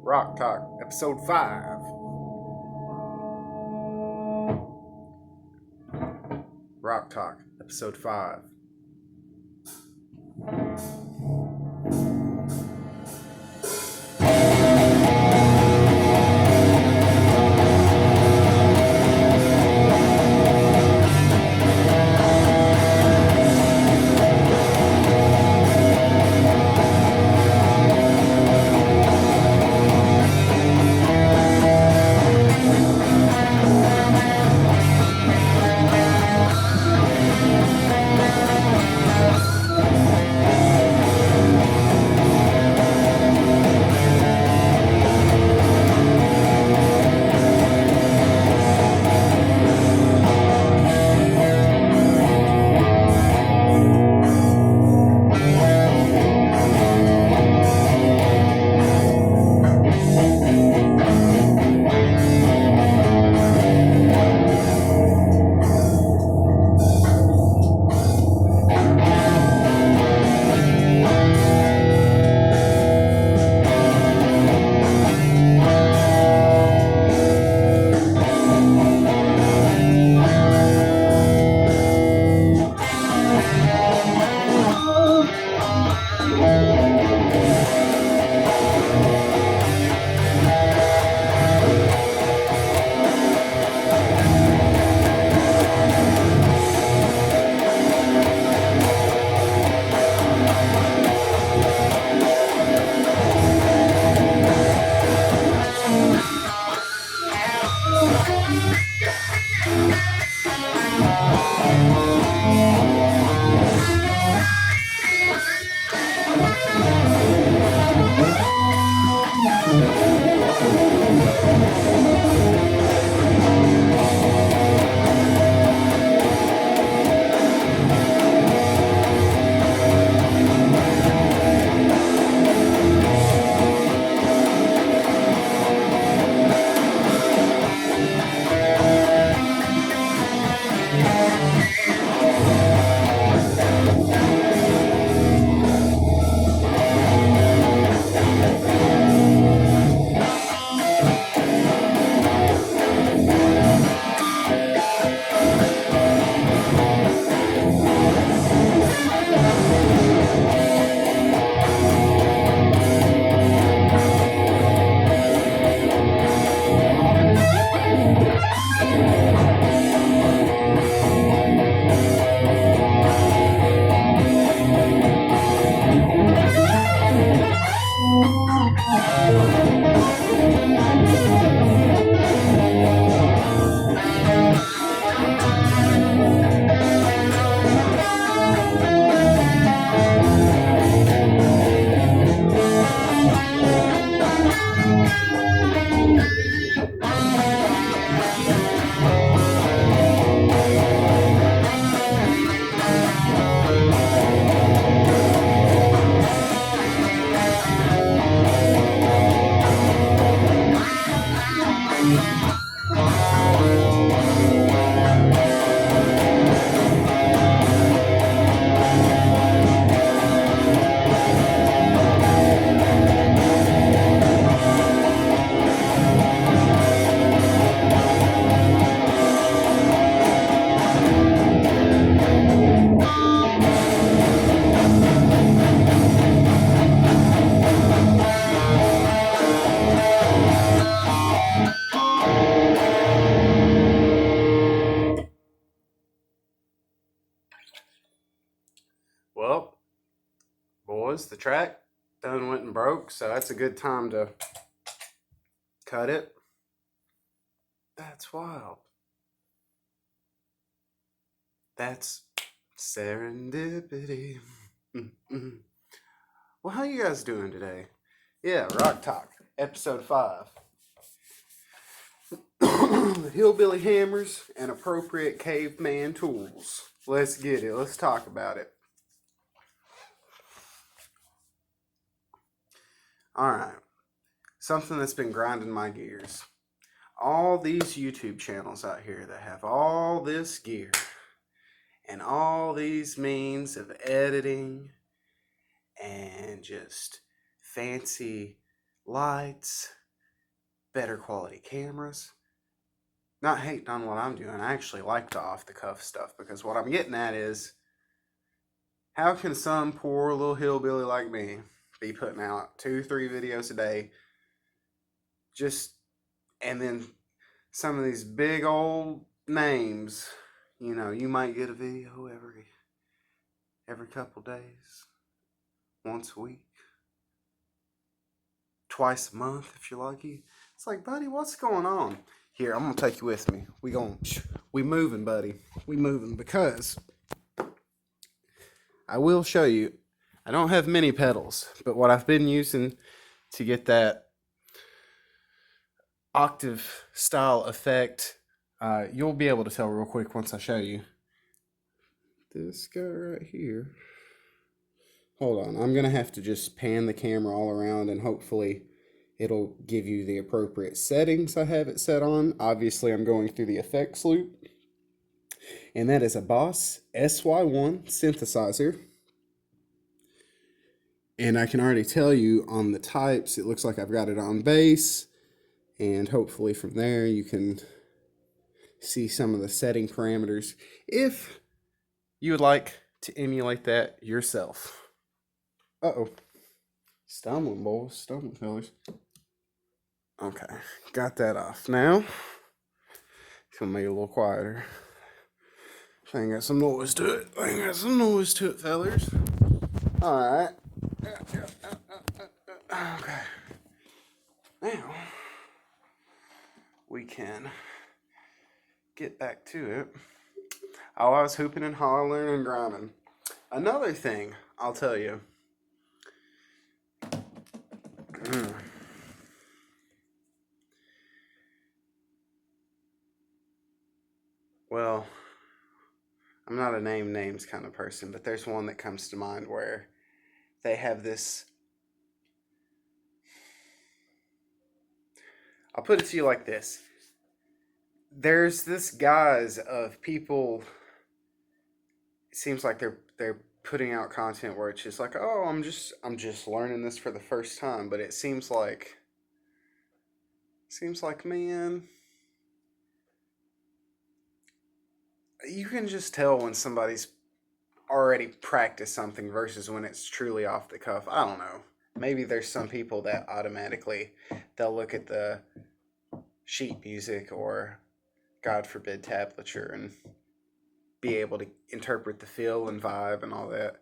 Rock Talk, episode 5. Rock Talk, episode 5. Well, boys, the track done went and broke, so that's a good time to cut it. That's wild. That's serendipity. Well, how you guys doing today? Yeah, Rock Talk, episode 5. Hillbilly hammers and appropriate caveman tools. Let's get it. Let's talk about it. Alright. Something that's been grinding my gears. All these YouTube channels out here that have all this gear and all these means of editing and just fancy lights, better quality cameras. Not hating on what I'm doing. I actually like the off the cuff stuff because what I'm getting at is how can some poor little hillbilly like me be putting out 2, 3 videos a day just and then some of these big old names, you might get a video every couple days, once a week, twice a month if you're lucky. It's like, buddy, what's going on? Here, I'm gonna take you with me. We moving, buddy. We moving because I will show you. I don't have many pedals, but what I've been using to get that octave style effect, you'll be able to tell real quick once I show you. This guy right here. Hold on, I'm gonna have to just pan the camera all around and hopefully it'll give you the appropriate settings I have it set on. Obviously, I'm going through the effects loop. And that is a Boss SY1 synthesizer. And I can already tell you on the types, it looks like I've got it on bass. And hopefully from there you can see some of the setting parameters if you would like to emulate that yourself. Uh-oh. Stumbling, boys. Stumbling, fellas. Okay. Got that off. Now, it's going to make it a little quieter. Thing got some noise to it. Fellers. Alright. Okay. Now, we can get back to it. Oh, I was hooping and hollering and grinding. Another thing I'll tell you. Well, I'm not a name names kind of person, but there's one that comes to mind where they have this. I'll put it to you like this. There's this guise of people. It seems like they're putting out content where it's just like, oh, I'm just learning this for the first time, but it seems like man, you can just tell when somebody's already practiced something versus when it's truly off the cuff. I don't know. Maybe there's some people that automatically they'll look at the sheet music or God forbid tablature and be able to interpret the feel and vibe and all that.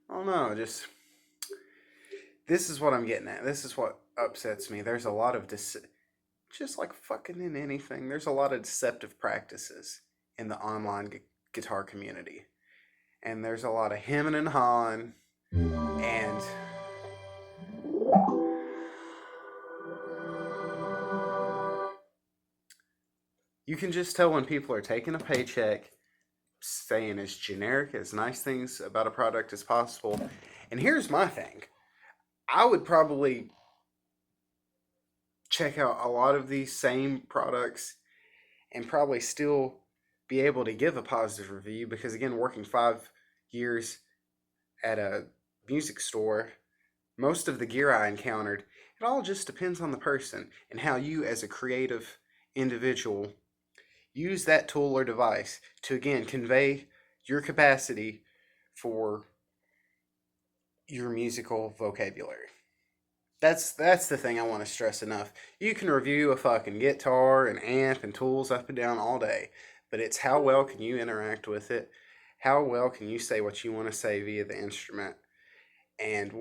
I don't know, this is what I'm getting at. This is what upsets me. There's a lot of just like fucking in anything. There's a lot of deceptive practices in the online guitar community. And there's a lot of hemming and hawing and you can just tell when people are taking a paycheck, saying as generic, as nice things about a product as possible. And here's my thing. I would probably check out a lot of these same products and probably still be able to give a positive review because, again, working 5 years at a music store, most of the gear I encountered, it all just depends on the person and how you, as a creative individual, use that tool or device to, again, convey your capacity for your musical vocabulary. That's the thing I want to stress enough. You can review a fucking guitar and amp and tools up and down all day, but it's how well can you interact with it? How well can you say what you want to say via the instrument? And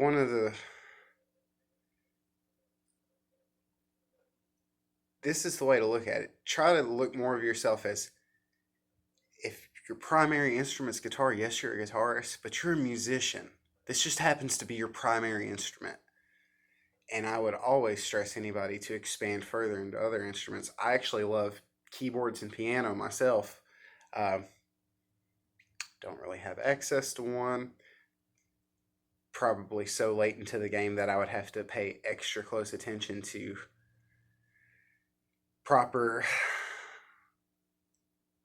this is the way to look at it. Try to look more of yourself as if your primary instrument's guitar, yes, you're a guitarist, but you're a musician. This just happens to be your primary instrument. And I would always stress anybody to expand further into other instruments. I actually love keyboards and piano myself. Don't really have access to one. Probably so late into the game that I would have to pay extra close attention to proper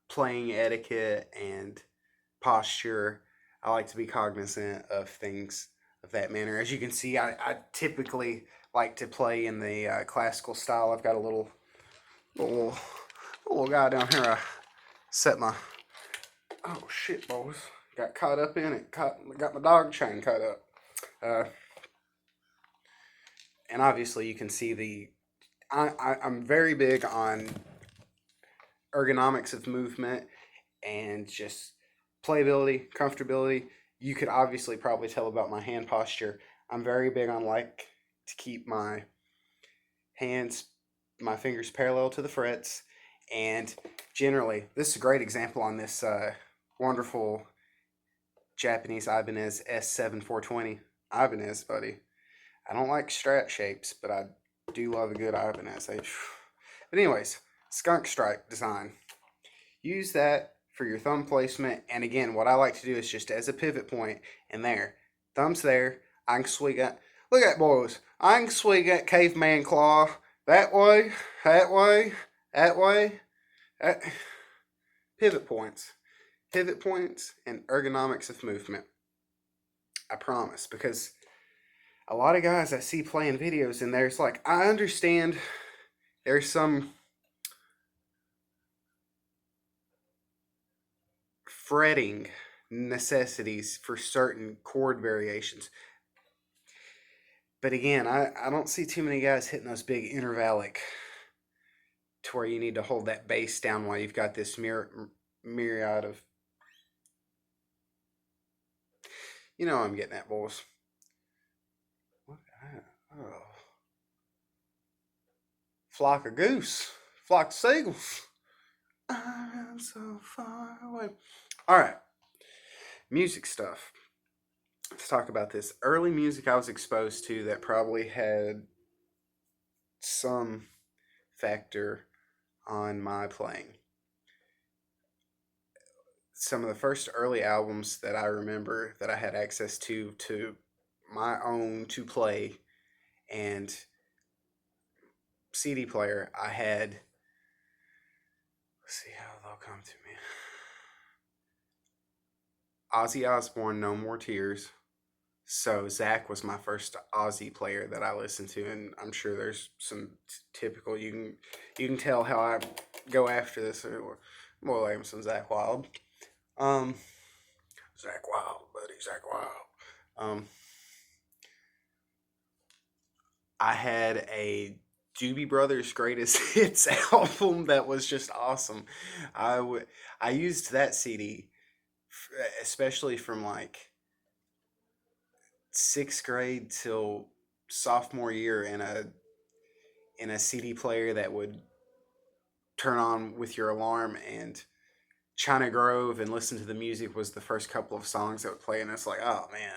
playing etiquette and posture. I like to be cognizant of things of that manner. As you can see, I typically like to play in the classical style. I've got a little little guy down here. I set my oh shit, boys, got caught up in it. Got my dog chain caught up. Uh, and obviously you can see I'm very big on ergonomics of movement and just playability, comfortability. You could obviously probably tell about my hand posture. I'm very big on like to keep my hands, my fingers parallel to the frets, and generally, this is a great example on this wonderful Japanese Ibanez S7420 Ibanez, buddy. I don't like strat shapes, but I do love a good Ibanez. But anyways, skunk strike design. Use that for your thumb placement. And again, what I like to do is just as a pivot point and there. Thumb's there. I can swing it. Look at boys. I can swing that caveman claw that way, that way, that way. That. Pivot points. Pivot points and ergonomics of movement. I promise. Because a lot of guys I see playing videos and there's like, I understand there's some fretting necessities for certain chord variations. But again, I don't see too many guys hitting those big intervallic to where you need to hold that bass down while you've got this myriad of... You know I'm getting at, boys. What? Oh. Flock of goose. Flock of seagulls. I'm so far away. Alright. Music stuff. Let's talk about this. Early music I was exposed to that probably had some factor on my playing. Some of the first early albums that I remember that I had access to my own to play, and CD player, I had... Let's see how they'll come to me. Ozzy Osbourne, No More Tears. So Zach was my first Ozzy player that I listened to, and I'm sure there's some typical... You can tell how I go after this. More like some Zach Wild. Zach Wild, buddy, Zach Wild. I had a Doobie Brothers Greatest Hits album that was just awesome. I used that CD, especially from like 6th grade till sophomore year, in a CD player that would turn on with your alarm, and China Grove and Listen to the Music was the first couple of songs that would play, and it's like, oh man.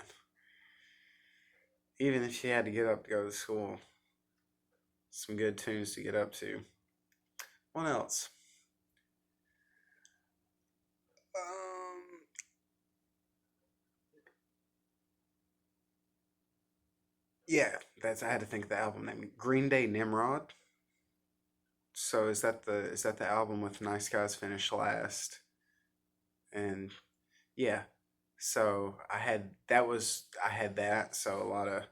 Even if you had to get up to go to school, some good tunes to get up to. What else? Yeah, I had to think of the album name. Green Day Nimrod. So is that the album with Nice Guys Finish Last? And yeah, so I had that. So a lot of...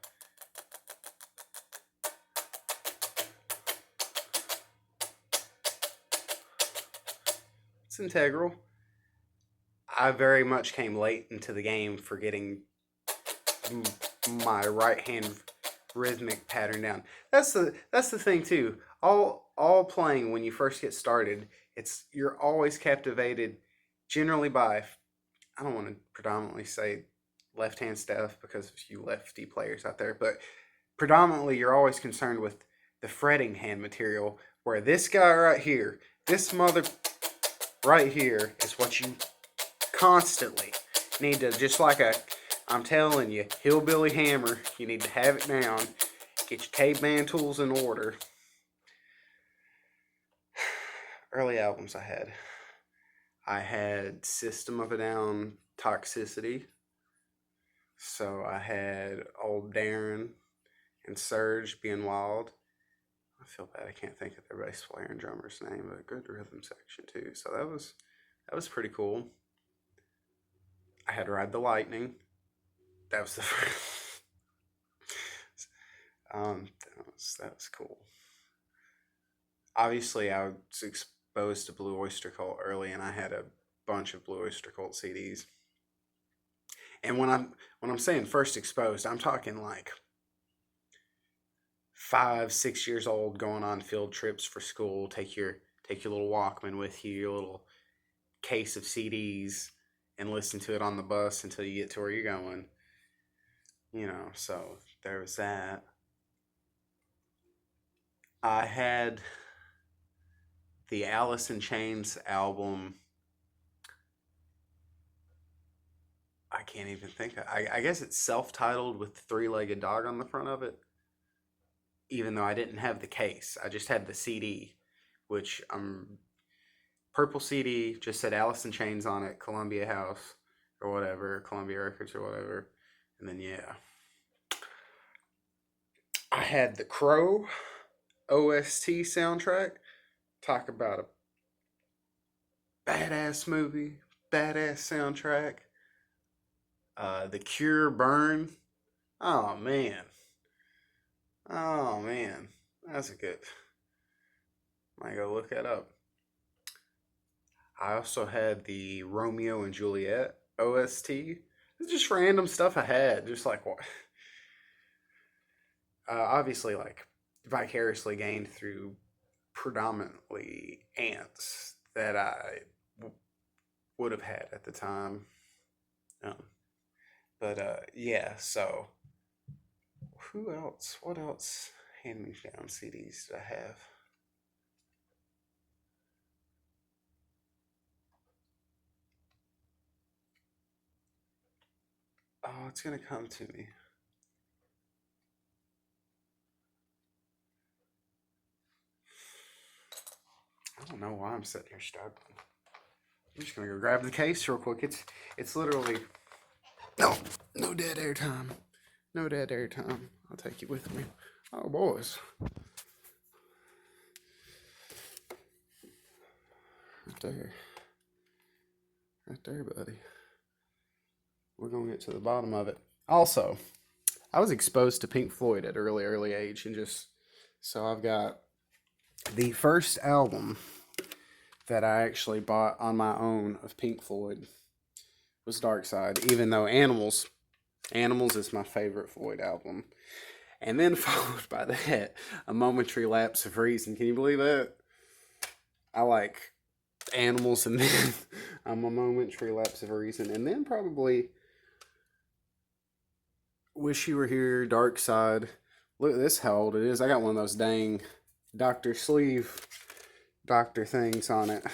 It's integral. I very much came late into the game for getting my right hand rhythmic pattern down. That's the thing too. All playing when you first get started, you're always captivated generally by... I don't want to predominantly say left hand stuff because of you lefty players out there, but predominantly you're always concerned with the fretting hand material, where this guy right here, this mother right here, is what you constantly need to, just like I'm telling you, hillbilly hammer, you need to have it down. Get your caveman tools in order. Early albums I had System of a Down, Toxicity. So I had Old Darren and Surge, Being Wild. I feel bad I can't think of their bass player and drummer's name, but a good rhythm section too. So that was pretty cool. I had Ride the Lightning. That was the first. That was cool. Obviously, I was exposed to Blue Oyster Cult early, and I had a bunch of Blue Oyster Cult CDs. And when I'm saying first exposed, I'm talking like 5, 6 years old, going on field trips for school. Take your little Walkman with you, your little case of CDs, and listen to it on the bus until you get to where you're going. So there was that. I had the Alice in Chains album. I can't even think of. I guess it's self-titled with the three-legged dog on the front of it. Even though I didn't have the case, I just had the CD, which purple CD, just said Alice in Chains on it, Columbia House or whatever, Columbia Records or whatever, and then yeah, I had the Crow OST soundtrack. Talk about a badass movie, badass soundtrack. The Cure Burn. Oh man, oh man, that's a good. I go look that up. I also had the Romeo and Juliet OST. It's just random stuff I had, just like what. Obviously, like vicariously gained through predominantly aunts that I would have had at the time. Um, but yeah, so who else? What else hand me down CDs did I have? Oh, it's gonna come to me. I don't know why I'm sitting here struggling. I'm just gonna go grab the case real quick. It's literally no dead air time. No dead air time. I'll take you with me. Oh boys. Right there. Right there, buddy. We're gonna get to the bottom of it. Also, I was exposed to Pink Floyd at an early age, and just so I've got the first album that I actually bought on my own of Pink Floyd was Dark Side, even though Animals is my favorite Floyd album. And then followed by that, A Momentary Lapse of Reason. Can you believe that? I like Animals, and then A Momentary Lapse of Reason, and then probably Wish You Were Here, Dark Side. Look at this, how old it is. I got one of those dang Dr. Sleeve doctor things on it.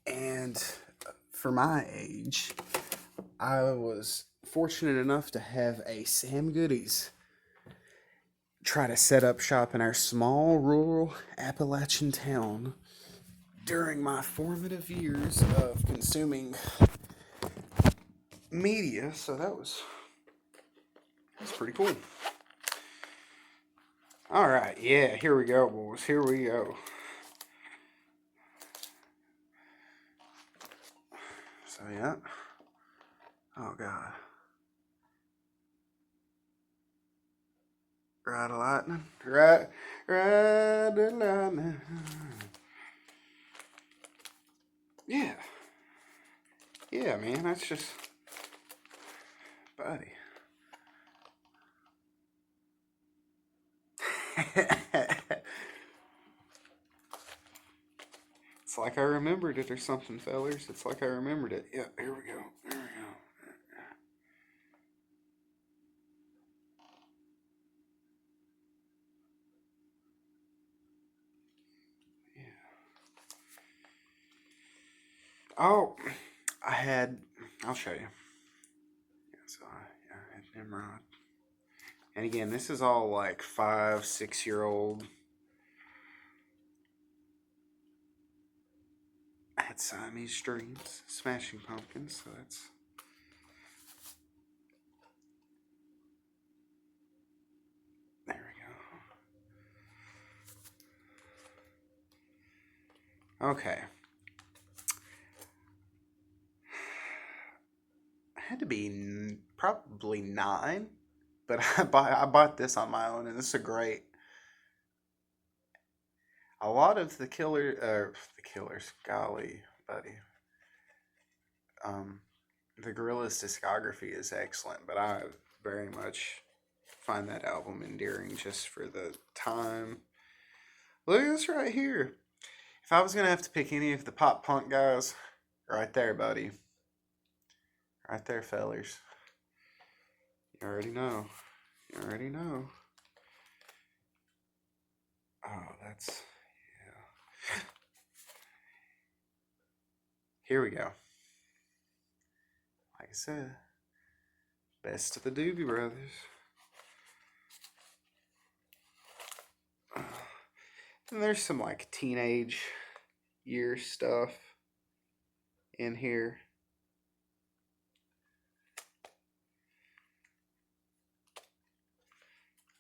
And for my age, I was fortunate enough to have a Sam Goodies try to set up shop in our small rural Appalachian town during my formative years of consuming media. So that's pretty cool. All right, yeah, here we go, boys. Here we go. So yeah. Oh God. Ride a lightning. Ride the lightning. Yeah. Yeah, man. That's just, buddy. It's like I remembered it or something, fellers. It's like I remembered it. Yeah, here we go. There we go. Yeah. Oh, I had. I'll show you. Yeah, so I had Nimrod. And again, this is all like 5, 6 year old. I had Siamese Dreams, Smashing Pumpkins, so that's. There we go. Okay. I had to be probably 9 But I bought this on my own, and this is a great. A lot of the killers, golly, buddy. Um, the Gorillaz discography is excellent, but I very much find that album endearing just for the time. Look at this right here. If I was gonna have to pick any of the pop punk guys, right there, buddy. Right there, fellers. You already know. You already know. Oh, that's yeah. Here we go. Like I said, best of the Doobie Brothers. And there's some like teenage year stuff in here.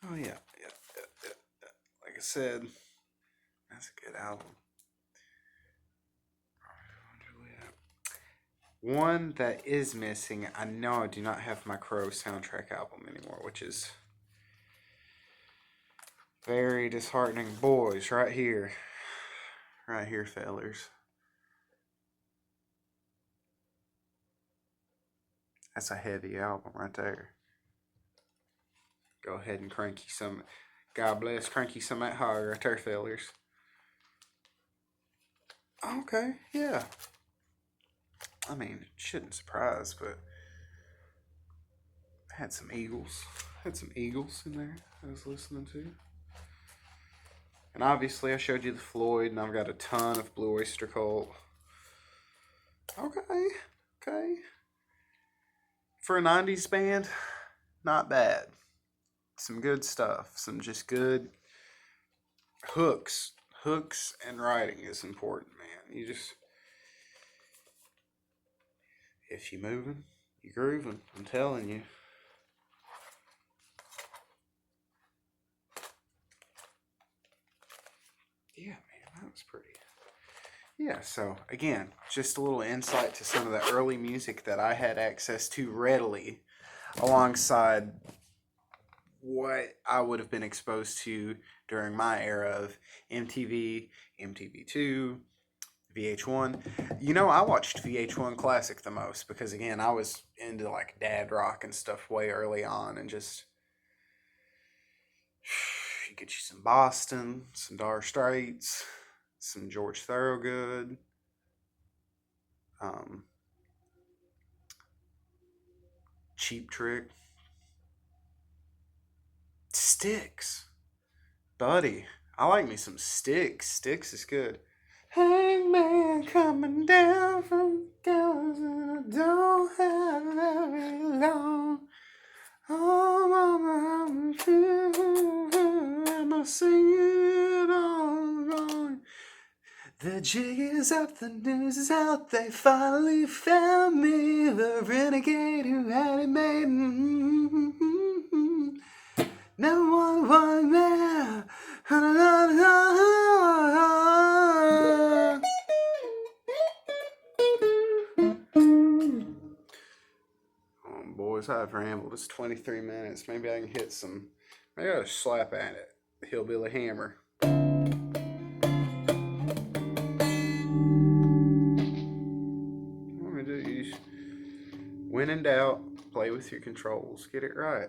Oh yeah. Like I said, that's a good album. One that is missing, I know I do not have my Crow soundtrack album anymore, which is very disheartening. Boys, right here. Right here, fellers. That's a heavy album right there. Go ahead and crank you some. God bless, crank you some that higher right there, fellers. Okay, yeah. I mean, it shouldn't surprise, but I had some Eagles. Had some Eagles in there I was listening to. And obviously I showed you the Floyd, and I've got a ton of Blue Oyster Cult. Okay. For a 90s band, not bad. Some good stuff. Some just good hooks. Hooks and writing is important, man. You just... If you moving, you grooving. I'm telling you. Yeah, man, that was pretty. Yeah, so again, just a little insight to some of the early music that I had access to readily, alongside what I would have been exposed to during my era of MTV, MTV2, VH1. You know, I watched VH1 Classic the most because, again, I was into like dad rock and stuff way early on, and just you get you some Boston, some Dire Straits, some George Thorogood, Cheap Trick, Styx, buddy. I like me some Styx. Styx is good. Hangman coming down from gallows, and I don't have very long. Oh, mama, I'm gonna sing it all wrong. The jig is up, the news is out, they finally found me, the renegade who had it made. Never one man. Oh, boys, I've rambled. It's 23 minutes. Maybe I can hit some. Maybe I gotta slap at it. The Hillbilly Hammer. What am I do? When in doubt, play with your controls. Get it right.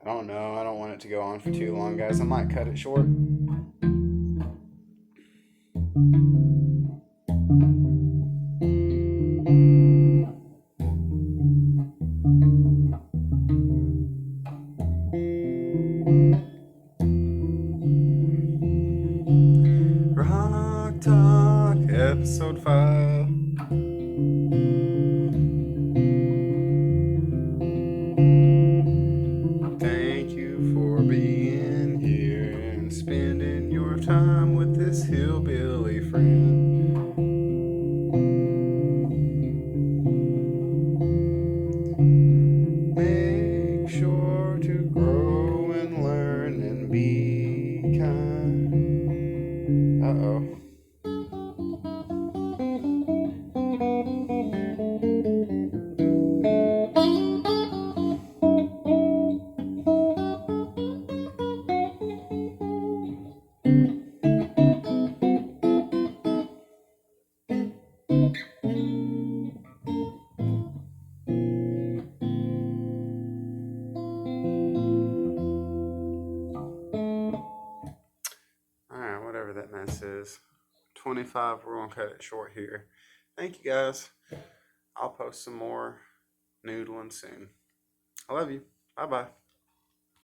I don't know. I don't want it to go on for too long, guys. I might cut it short. Rock Talk, episode 5. 25. We're going to cut it short here. Thank you guys. I'll post some more noodling soon. I love you. Bye-bye.